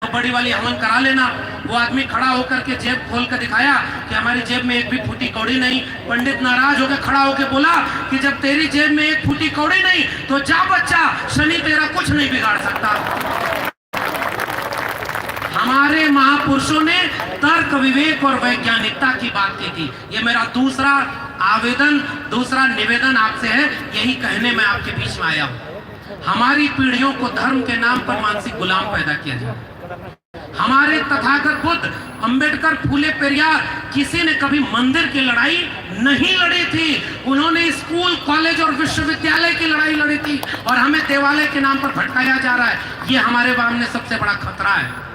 बड़ी वाली हवन करा लेना। वो आदमी खड़ा होकर के जेब खोल कर दिखाया कि हमारी जेब में एक भी फूटी कौड़ी नहीं। पंडित नाराज होकर खड़ा होकर बोला कि जब तेरी जेब में एक फूटी कौड़ी नहीं तो जा बच्चा, शनि तेरा कुछ नहीं बिगाड़ सकता। हमारे महापुरुषों ने तर्क, विवेक और वैज्ञानिकता की बात की थी। ये मेरा दूसरा आवेदन, दूसरा निवेदन आपसे है, यही कहने में आपके बीच में आया हूं। हमारी पीढ़ियों को धर्म के नाम पर मानसिक गुलाम पैदा किया जाए। हमारे तथागत बुद्ध, अंबेडकर, फूले पेरियार किसी ने कभी मंदिर की लड़ाई नहीं लड़ी थी। उन्होंने स्कूल, कॉलेज और विश्वविद्यालय की लड़ाई लड़ी थी और हमें देवालय के नाम पर भटकाया जा रहा है। ये हमारे सामने सबसे बड़ा खतरा है।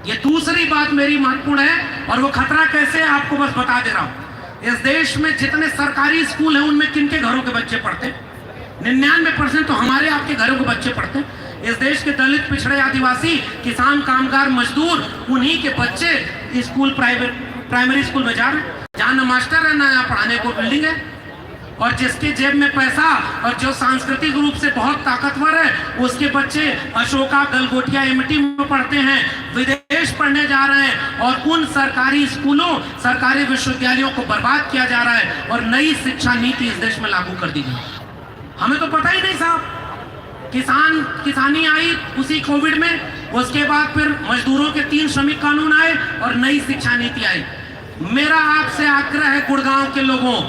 ये दूसरी बात मेरी महत्वपूर्ण है और वो खतरा कैसे है आपको बस बता दे रहा हूं। इस देश में जितने सरकारी स्कूल हैं उनमें किनके घरों के बच्चे पढ़ते हैं? 99% तो हमारे आपके घरों के बच्चे पढ़ते हैं। इस देश के दलित, पिछड़े, आदिवासी, किसान, कामगार, मजदूर, उन्हीं के बच्चे स्कूल, प्राइमरी स्कूल में जा रहे हैं, जहां ना मास्टर है ना यहाँ पढ़ाने को बिल्डिंग है। और जिसके जेब में पैसा और जो सांस्कृतिक रूप से बहुत ताकतवर है, उसके बच्चे अशोका, गलगोटिया, एमटी में पढ़ते हैं, विदेश पढ़ने जा रहे हैं और उन सरकारी स्कूलों, सरकारी विश्वविद्यालयों को बर्बाद किया जा रहा है और नई शिक्षा नीति इस देश में लागू कर दी गई। हमें तो पता ही नहीं साहब। किसानी आई उसी कोविड में, उसके बाद फिर मजदूरों के 3 श्रमिक कानून आए और नई शिक्षा नीति आई। मेरा आपसे आग्रह है गुड़गांव के लोगों,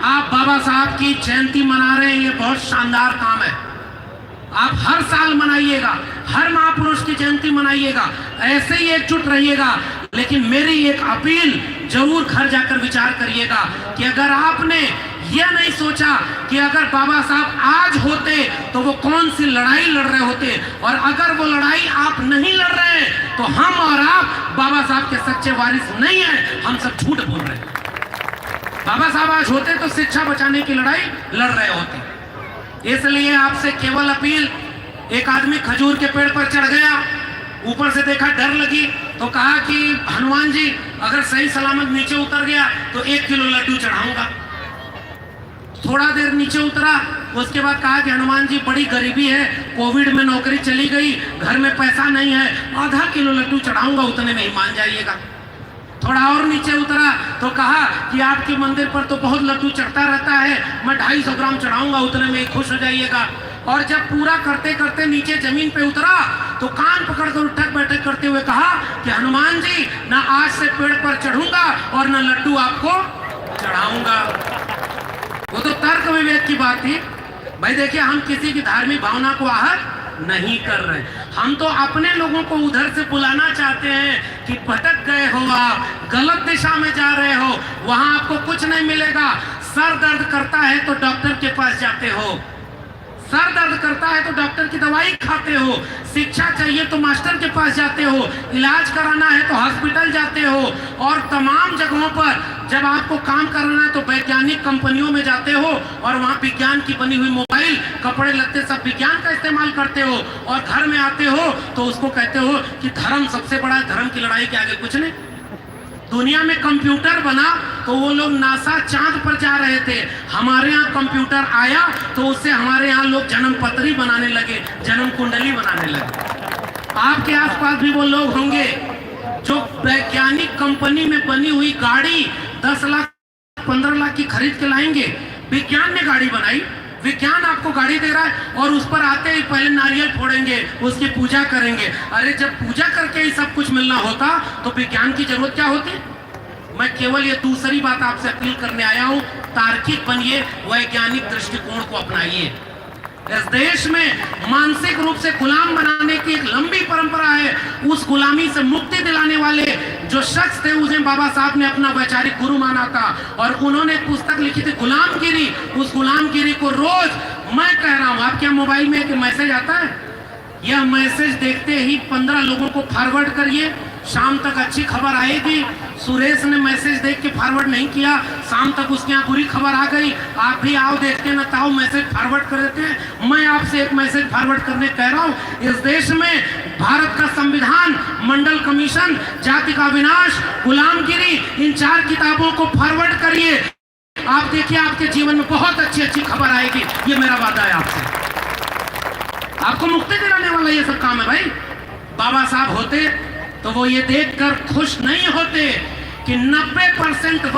आप बाबा साहब की जयंती मना रहे हैं, ये बहुत शानदार काम है। आप हर साल मनाइएगा, हर महापुरुष की जयंती मनाइएगा, ऐसे ही एकजुट रहिएगा। लेकिन मेरी एक अपील, जरूर घर जाकर विचार करिएगा कि अगर आपने यह नहीं सोचा कि अगर बाबा साहब आज होते तो वो कौन सी लड़ाई लड़ रहे होते, और अगर वो लड़ाई आप नहीं लड़ रहे हैं तो हम और आप बाबा साहब के सच्चे वारिस नहीं हैं, हम सब झूठ बोल रहे हैं। बाबा साहब आज होते तो शिक्षा बचाने की लड़ाई लड़ रहे होते। इसलिए आपसे केवल अपील, एक आदमी खजूर के पेड़ पर चढ़ गया, ऊपर से देखा, डर लगी, तो कहा कि हनुमान जी अगर सही सलामत नीचे उतर गया तो 1 किलो लड्डू चढ़ाऊंगा। थोड़ा देर नीचे उतरा, उसके बाद कहा कि हनुमान जी बड़ी गरीबी है, कोविड में नौकरी चली गई, घर में पैसा नहीं है, आधा किलो लड्डू चढ़ाऊंगा, उतने में ही मान जाइएगा। थोड़ा और नीचे उतरा तो कहा कि आपके मंदिर पर तो बहुत लड्डू चढ़ता रहता है, मैं 250 ग्राम चढ़ाऊंगा, उतने में ही खुश हो जाइएगा। और जब पूरा करते करते नीचे जमीन पे उतरा तो कान पकड़कर उठक बैठक करते हुए कहा कि हनुमान जी ना आज से पेड़ पर चढ़ूंगा और ना लड्डू आपको चढ़ाऊंगा। वो तो तर्क विवेक की बात थी भाई। देखिए, हम किसी की धार्मिक भावना को आहत नहीं कर रहे, हम तो अपने लोगों को उधर से बुलाना चाहते हैं कि भटक गए हो, आप गलत दिशा में जा रहे हो, वहां आपको कुछ नहीं मिलेगा। सर दर्द करता है तो डॉक्टर के पास जाते हो, सर दर्द करता है तो डॉक्टर की दवाई खाते हो, शिक्षा चाहिए तो मास्टर के पास जाते हो, इलाज कराना है तो हॉस्पिटल जाते हो, और तमाम जगहों पर जब आपको काम करना है तो वैज्ञानिक कंपनियों में जाते हो और वहां विज्ञान की बनी हुई मोबाइल, कपड़े लत्ते सब विज्ञान का इस्तेमाल करते हो, और घर में आते हो तो उसको कहते हो कि धर्म सबसे बड़ा है, धर्म की लड़ाई के आगे कुछ नहीं। दुनिया में कंप्यूटर बना तो वो लोग नासा चांद पर जा रहे थे, हमारे यहाँ कंप्यूटर आया तो उससे हमारे यहाँ लोग जन्म पत्री बनाने लगे, जन्म कुंडली बनाने लगे। आपके आसपास भी वो लोग होंगे जो वैज्ञानिक कंपनी में बनी हुई गाड़ी 10 लाख 15 लाख की खरीद के लाएंगे। विज्ञान ने गाड़ी बनाई, विज्ञान आपको गाड़ी दे रहा है और उस पर आते ही पहले नारियल फोड़ेंगे, उसकी पूजा करेंगे। अरे जब पूजा करके ही सब कुछ मिलना होता तो विज्ञान की जरूरत क्या होती? मैं केवल ये दूसरी बात आपसे अपील करने आया हूं, तार्किक बनिए, वैज्ञानिक दृष्टिकोण को अपनाइए। इस देश में मानसिक रूप से गुलाम बनाने की एक लंबी परंपरा है। उस गुलामी से मुक्ति दिलाने वाले जो शख्स थे उन्हें बाबा साहब ने अपना वैचारिक गुरु माना था और उन्होंने एक पुस्तक लिखी थी गुलामगिरी। उस गुलामगिरी को रोज मैं कह रहा हूं, आपके मोबाइल में एक मैसेज आता है, यह मैसेज देखते ही 15 लोगों को फॉरवर्ड करिए, शाम तक अच्छी खबर आएगी। सुरेश ने मैसेज देख के फॉरवर्ड नहीं किया, शाम तक उसके यहाँ बुरी खबर आ गई। आप भी आओ, देखते न ताओ मैसेज फॉरवर्ड कर देते हैं। मैं आपसे एक मैसेज फॉरवर्ड करने कह रहा हूँ, इस देश में भारत का संविधान, मंडल कमीशन, जाति का विनाश, गुलामगिरी, इन 4 किताबों को फॉरवर्ड करिए। आप देखिए आपके जीवन में बहुत अच्छी अच्छी खबर आएगी, ये मेरा वादा है आपसे। आपको मुक्ति दिलाने वाला ये सब काम है भाई। बाबा साहब होते तो वो ये देखकर खुश नहीं होते कि 90%